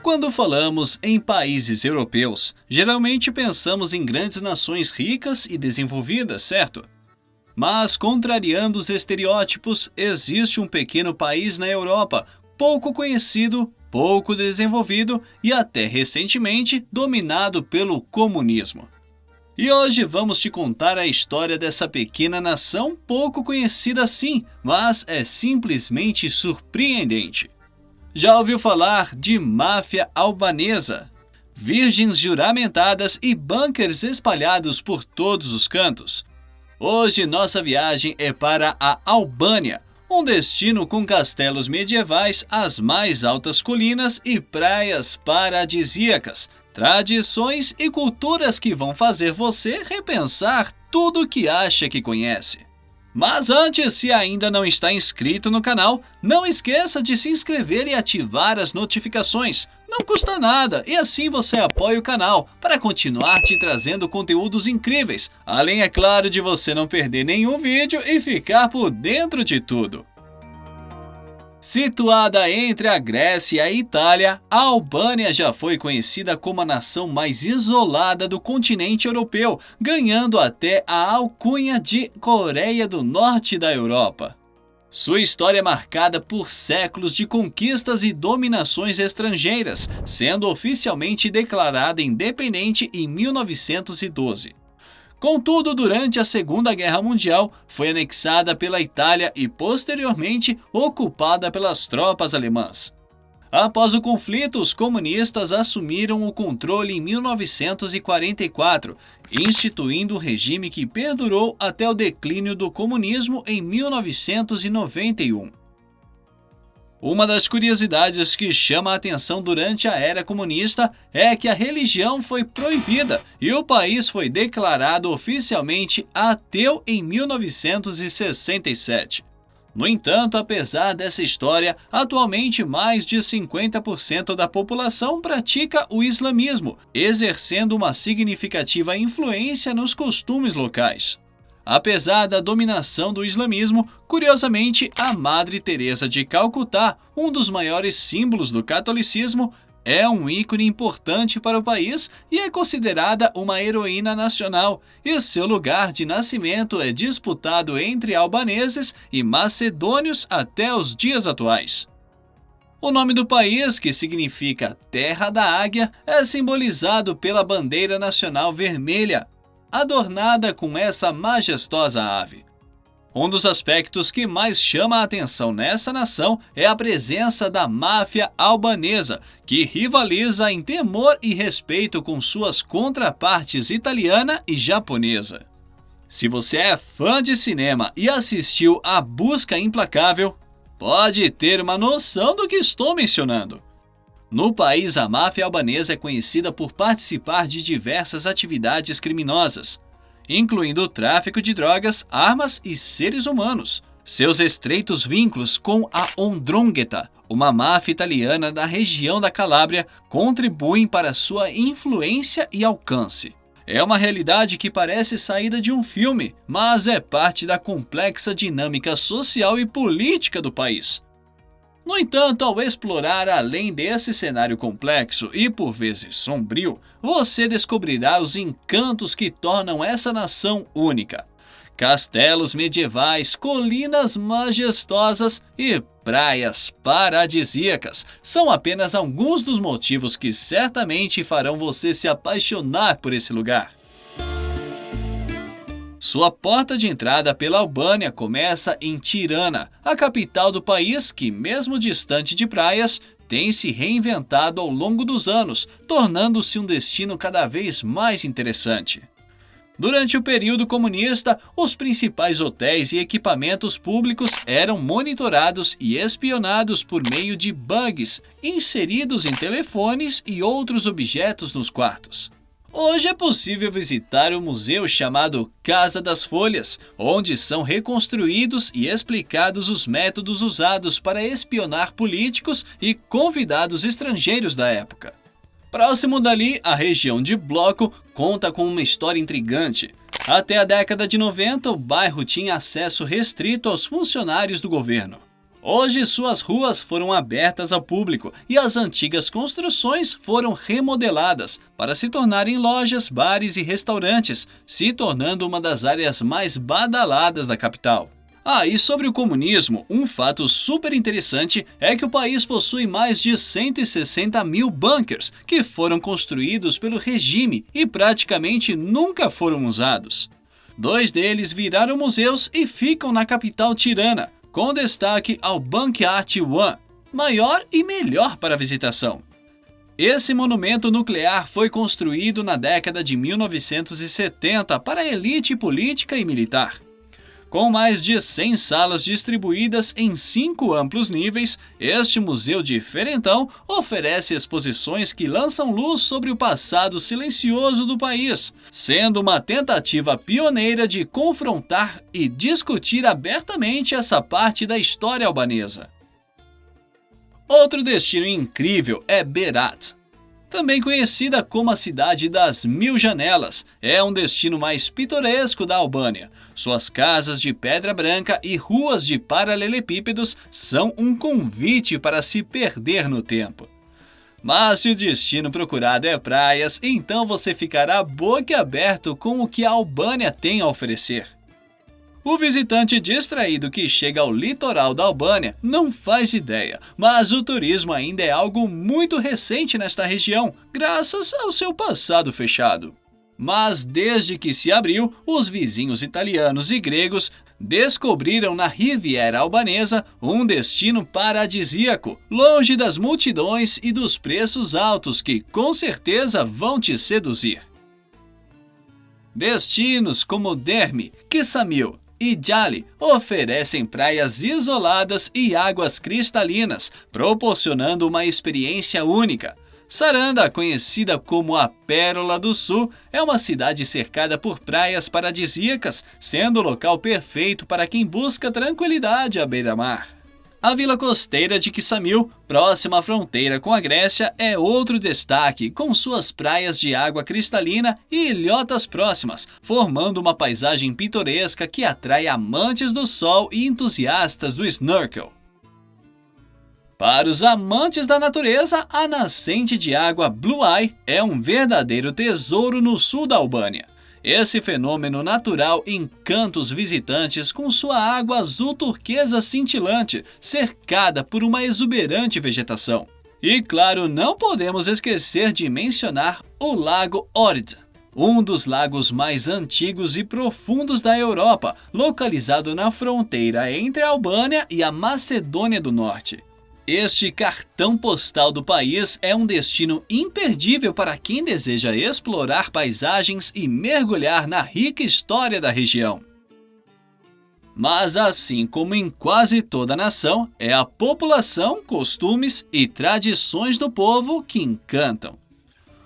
Quando falamos em países europeus, geralmente pensamos em grandes nações ricas e desenvolvidas, certo? Mas, contrariando os estereótipos, existe um pequeno país na Europa, pouco conhecido, pouco desenvolvido e até recentemente dominado pelo comunismo. E hoje vamos te contar a história dessa pequena nação pouco conhecida assim, mas é simplesmente surpreendente. Já ouviu falar de máfia albanesa? Virgens juramentadas e bunkers espalhados por todos os cantos. Hoje nossa viagem é para a Albânia, um destino com castelos medievais, as mais altas colinas e praias paradisíacas, tradições e culturas que vão fazer você repensar tudo o que acha que conhece. Mas antes, se ainda não está inscrito no canal, não esqueça de se inscrever e ativar as notificações. Não custa nada e assim você apoia o canal para continuar te trazendo conteúdos incríveis, além, é claro, de você não perder nenhum vídeo e ficar por dentro de tudo. Situada entre a Grécia e a Itália, a Albânia já foi conhecida como a nação mais isolada do continente europeu, ganhando até a alcunha de Coreia do Norte da Europa. Sua história é marcada por séculos de conquistas e dominações estrangeiras, sendo oficialmente declarada independente em 1912. Contudo, durante a Segunda Guerra Mundial, foi anexada pela Itália e posteriormente ocupada pelas tropas alemãs. Após o conflito, os comunistas assumiram o controle em 1944, instituindo o regime que perdurou até o declínio do comunismo em 1991. Uma das curiosidades que chama a atenção durante a era comunista é que a religião foi proibida e o país foi declarado oficialmente ateu em 1967. No entanto, apesar dessa história, atualmente mais de 50% da população pratica o islamismo, exercendo uma significativa influência nos costumes locais. Apesar da dominação do islamismo, curiosamente, a Madre Teresa de Calcutá, um dos maiores símbolos do catolicismo, é um ícone importante para o país e é considerada uma heroína nacional, e seu lugar de nascimento é disputado entre albaneses e macedônios até os dias atuais. O nome do país, que significa Terra da Águia, é simbolizado pela bandeira nacional vermelha, adornada com essa majestosa ave. Um dos aspectos que mais chama a atenção nessa nação é a presença da máfia albanesa, que rivaliza em temor e respeito com suas contrapartes italiana e japonesa. Se você é fã de cinema e assistiu A Busca Implacável, pode ter uma noção do que estou mencionando. No país, a máfia albanesa é conhecida por participar de diversas atividades criminosas, incluindo o tráfico de drogas, armas e seres humanos. Seus estreitos vínculos com a 'Ndrangheta, uma máfia italiana da região da Calábria, contribuem para sua influência e alcance. É uma realidade que parece saída de um filme, mas é parte da complexa dinâmica social e política do país. No entanto, ao explorar além desse cenário complexo e por vezes sombrio, você descobrirá os encantos que tornam essa nação única. Castelos medievais, colinas majestosas e praias paradisíacas são apenas alguns dos motivos que certamente farão você se apaixonar por esse lugar. Sua porta de entrada pela Albânia começa em Tirana, a capital do país que, mesmo distante de praias, tem se reinventado ao longo dos anos, tornando-se um destino cada vez mais interessante. Durante o período comunista, os principais hotéis e equipamentos públicos eram monitorados e espionados por meio de bugs inseridos em telefones e outros objetos nos quartos. Hoje é possível visitar o museu chamado Casa das Folhas, onde são reconstruídos e explicados os métodos usados para espionar políticos e convidados estrangeiros da época. Próximo dali, a região de Bloco conta com uma história intrigante. Até a década de 90, o bairro tinha acesso restrito aos funcionários do governo. Hoje, suas ruas foram abertas ao público e as antigas construções foram remodeladas para se tornarem lojas, bares e restaurantes, se tornando uma das áreas mais badaladas da capital. E sobre o comunismo, um fato super interessante é que o país possui mais de 160 mil bunkers que foram construídos pelo regime e praticamente nunca foram usados. 2 deles viraram museus e ficam na capital Tirana, com destaque ao Bank-Art One, maior e melhor para visitação. Esse monumento nuclear foi construído na década de 1970 para a elite política e militar. Com mais de 100 salas distribuídas em 5 amplos níveis, este museu diferentão oferece exposições que lançam luz sobre o passado silencioso do país, sendo uma tentativa pioneira de confrontar e discutir abertamente essa parte da história albanesa. Outro destino incrível é Berat. Também conhecida como a cidade das 1000 janelas, é um destino mais pitoresco da Albânia. Suas casas de pedra branca e ruas de paralelepípedos são um convite para se perder no tempo. Mas se o destino procurado é praias, então você ficará boquiaberto com o que a Albânia tem a oferecer. O visitante distraído que chega ao litoral da Albânia não faz ideia, mas o turismo ainda é algo muito recente nesta região, graças ao seu passado fechado. Mas desde que se abriu, os vizinhos italianos e gregos descobriram na Riviera Albanesa um destino paradisíaco, longe das multidões e dos preços altos que com certeza vão te seduzir. Destinos como Dermi, Ksamil e Jali oferecem praias isoladas e águas cristalinas, proporcionando uma experiência única. Saranda, conhecida como a Pérola do Sul, é uma cidade cercada por praias paradisíacas, sendo o local perfeito para quem busca tranquilidade à beira-mar. A vila costeira de Ksamil, próxima à fronteira com a Grécia, é outro destaque, com suas praias de água cristalina e ilhotas próximas, formando uma paisagem pitoresca que atrai amantes do sol e entusiastas do snorkel. Para os amantes da natureza, a nascente de água Blue Eye é um verdadeiro tesouro no sul da Albânia. Esse fenômeno natural encanta os visitantes com sua água azul turquesa cintilante, cercada por uma exuberante vegetação. E claro, não podemos esquecer de mencionar o Lago Ohrid, um dos lagos mais antigos e profundos da Europa, localizado na fronteira entre a Albânia e a Macedônia do Norte. Este cartão postal do país é um destino imperdível para quem deseja explorar paisagens e mergulhar na rica história da região. Mas assim como em quase toda a nação, é a população, costumes e tradições do povo que encantam.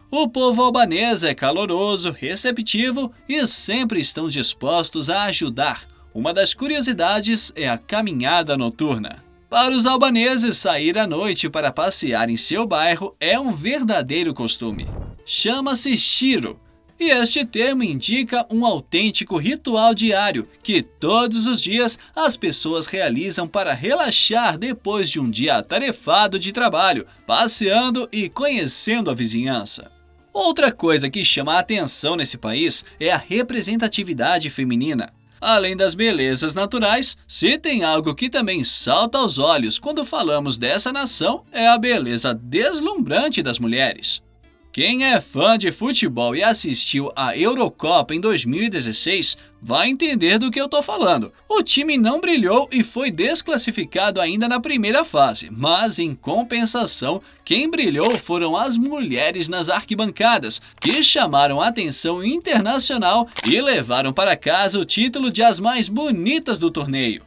O povo albanês é caloroso, receptivo e sempre estão dispostos a ajudar. Uma das curiosidades é a caminhada noturna. Para os albaneses, sair à noite para passear em seu bairro é um verdadeiro costume. Chama-se Shiro, e este termo indica um autêntico ritual diário que todos os dias as pessoas realizam para relaxar depois de um dia atarefado de trabalho, passeando e conhecendo a vizinhança. Outra coisa que chama a atenção nesse país é a representatividade feminina. Além das belezas naturais, se tem algo que também salta aos olhos quando falamos dessa nação, é a beleza deslumbrante das mulheres. Quem é fã de futebol e assistiu à Eurocopa em 2016 vai entender do que eu tô falando. O time não brilhou e foi desclassificado ainda na primeira fase, mas em compensação, quem brilhou foram as mulheres nas arquibancadas, que chamaram a atenção internacional e levaram para casa o título de as mais bonitas do torneio.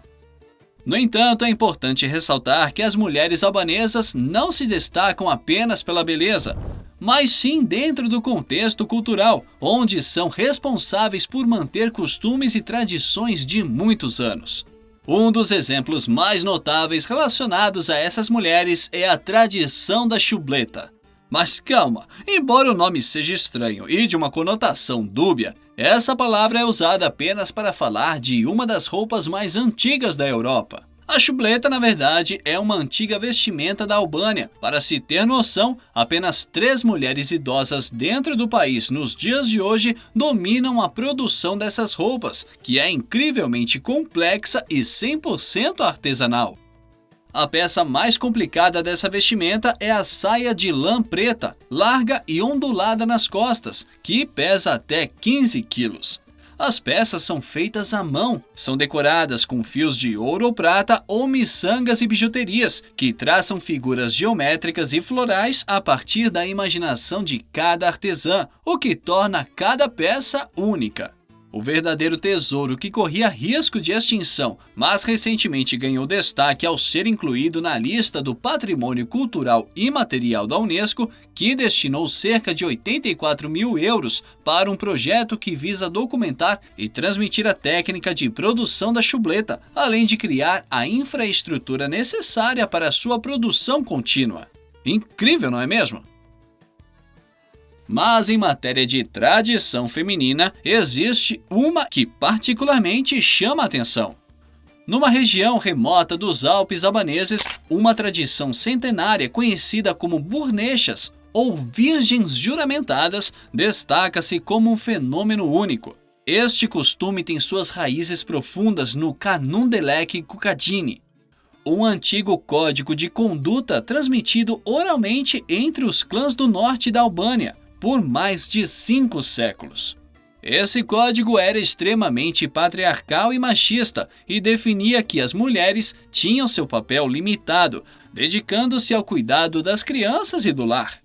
No entanto, é importante ressaltar que as mulheres albanesas não se destacam apenas pela beleza, mas sim dentro do contexto cultural, onde são responsáveis por manter costumes e tradições de muitos anos. Um dos exemplos mais notáveis relacionados a essas mulheres é a tradição da chubleta. Mas calma, embora o nome seja estranho e de uma conotação dúbia, essa palavra é usada apenas para falar de uma das roupas mais antigas da Europa. A chubleta, na verdade, é uma antiga vestimenta da Albânia. Para se ter noção, apenas 3 mulheres idosas dentro do país nos dias de hoje dominam a produção dessas roupas, que é incrivelmente complexa e 100% artesanal. A peça mais complicada dessa vestimenta é a saia de lã preta, larga e ondulada nas costas, que pesa até 15 quilos. As peças são feitas à mão, são decoradas com fios de ouro ou prata ou miçangas e bijuterias, que traçam figuras geométricas e florais a partir da imaginação de cada artesã, o que torna cada peça única. O verdadeiro tesouro que corria risco de extinção, mas recentemente ganhou destaque ao ser incluído na lista do Patrimônio Cultural Imaterial da Unesco, que destinou cerca de 84 mil euros para um projeto que visa documentar e transmitir a técnica de produção da chubleta, além de criar a infraestrutura necessária para sua produção contínua. Incrível, não é mesmo? Mas em matéria de tradição feminina, existe uma que particularmente chama a atenção. Numa região remota dos Alpes albaneses, uma tradição centenária conhecida como burnechas, ou virgens juramentadas, destaca-se como um fenômeno único. Este costume tem suas raízes profundas no Canundelec Cucadini, um antigo código de conduta transmitido oralmente entre os clãs do norte da Albânia, por mais de 5 séculos. Esse código era extremamente patriarcal e machista e definia que as mulheres tinham seu papel limitado, dedicando-se ao cuidado das crianças e do lar.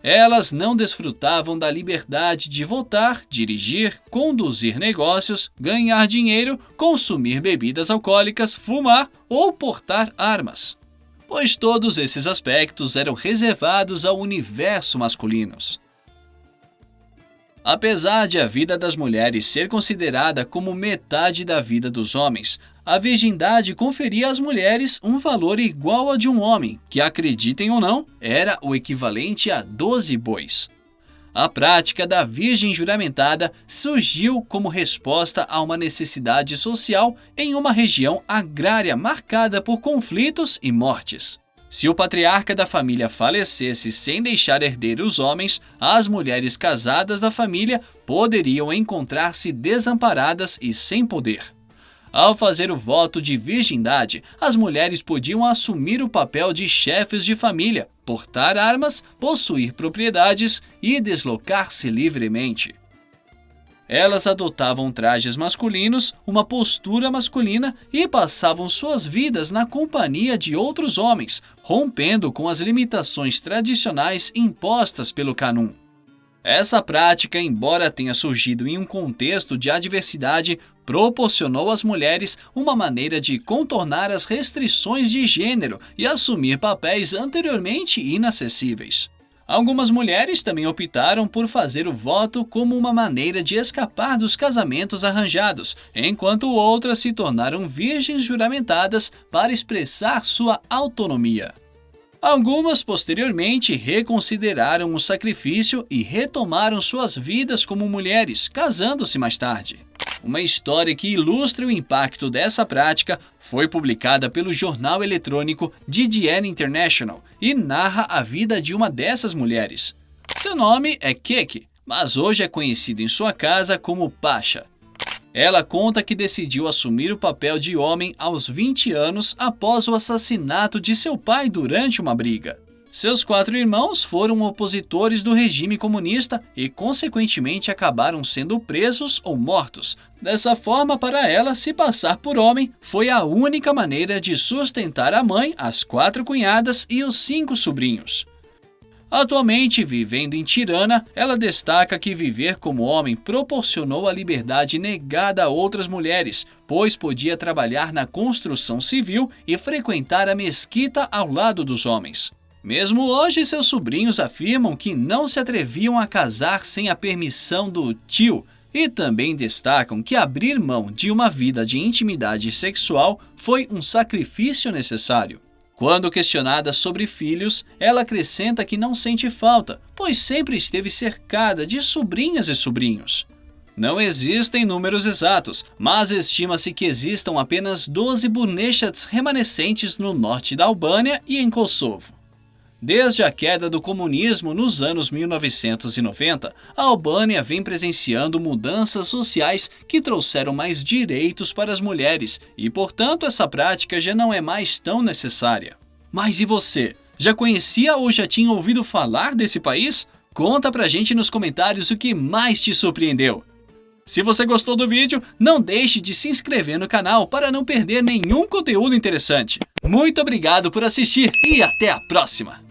Elas não desfrutavam da liberdade de votar, dirigir, conduzir negócios, ganhar dinheiro, consumir bebidas alcoólicas, fumar ou portar armas, pois todos esses aspectos eram reservados ao universo masculino. Apesar de a vida das mulheres ser considerada como metade da vida dos homens, a virgindade conferia às mulheres um valor igual ao de um homem, que, acreditem ou não, era o equivalente a 12 bois. A prática da virgem juramentada surgiu como resposta a uma necessidade social em uma região agrária marcada por conflitos e mortes. Se o patriarca da família falecesse sem deixar herdeiros homens, as mulheres casadas da família poderiam encontrar-se desamparadas e sem poder. Ao fazer o voto de virgindade, as mulheres podiam assumir o papel de chefes de família, portar armas, possuir propriedades e deslocar-se livremente. Elas adotavam trajes masculinos, uma postura masculina e passavam suas vidas na companhia de outros homens, rompendo com as limitações tradicionais impostas pelo Canum. Essa prática, embora tenha surgido em um contexto de adversidade, proporcionou às mulheres uma maneira de contornar as restrições de gênero e assumir papéis anteriormente inacessíveis. Algumas mulheres também optaram por fazer o voto como uma maneira de escapar dos casamentos arranjados, enquanto outras se tornaram virgens juramentadas para expressar sua autonomia. Algumas, posteriormente, reconsideraram o sacrifício e retomaram suas vidas como mulheres, casando-se mais tarde. Uma história que ilustra o impacto dessa prática foi publicada pelo jornal eletrônico DDN International e narra a vida de uma dessas mulheres. Seu nome é Keke, mas hoje é conhecido em sua casa como Pasha. Ela conta que decidiu assumir o papel de homem aos 20 anos após o assassinato de seu pai durante uma briga. Seus 4 irmãos foram opositores do regime comunista e, consequentemente, acabaram sendo presos ou mortos. Dessa forma, para ela, se passar por homem foi a única maneira de sustentar a mãe, as 4 cunhadas e os 5 sobrinhos. Atualmente, vivendo em Tirana, ela destaca que viver como homem proporcionou a liberdade negada a outras mulheres, pois podia trabalhar na construção civil e frequentar a mesquita ao lado dos homens. Mesmo hoje, seus sobrinhos afirmam que não se atreviam a casar sem a permissão do tio e também destacam que abrir mão de uma vida de intimidade sexual foi um sacrifício necessário. Quando questionada sobre filhos, ela acrescenta que não sente falta, pois sempre esteve cercada de sobrinhas e sobrinhos. Não existem números exatos, mas estima-se que existam apenas 12 Bunechats remanescentes no norte da Albânia e em Kosovo. Desde a queda do comunismo nos anos 1990, a Albânia vem presenciando mudanças sociais que trouxeram mais direitos para as mulheres e, portanto, essa prática já não é mais tão necessária. Mas e você? Já conhecia ou já tinha ouvido falar desse país? Conta pra gente nos comentários o que mais te surpreendeu. Se você gostou do vídeo, não deixe de se inscrever no canal para não perder nenhum conteúdo interessante. Muito obrigado por assistir e até a próxima!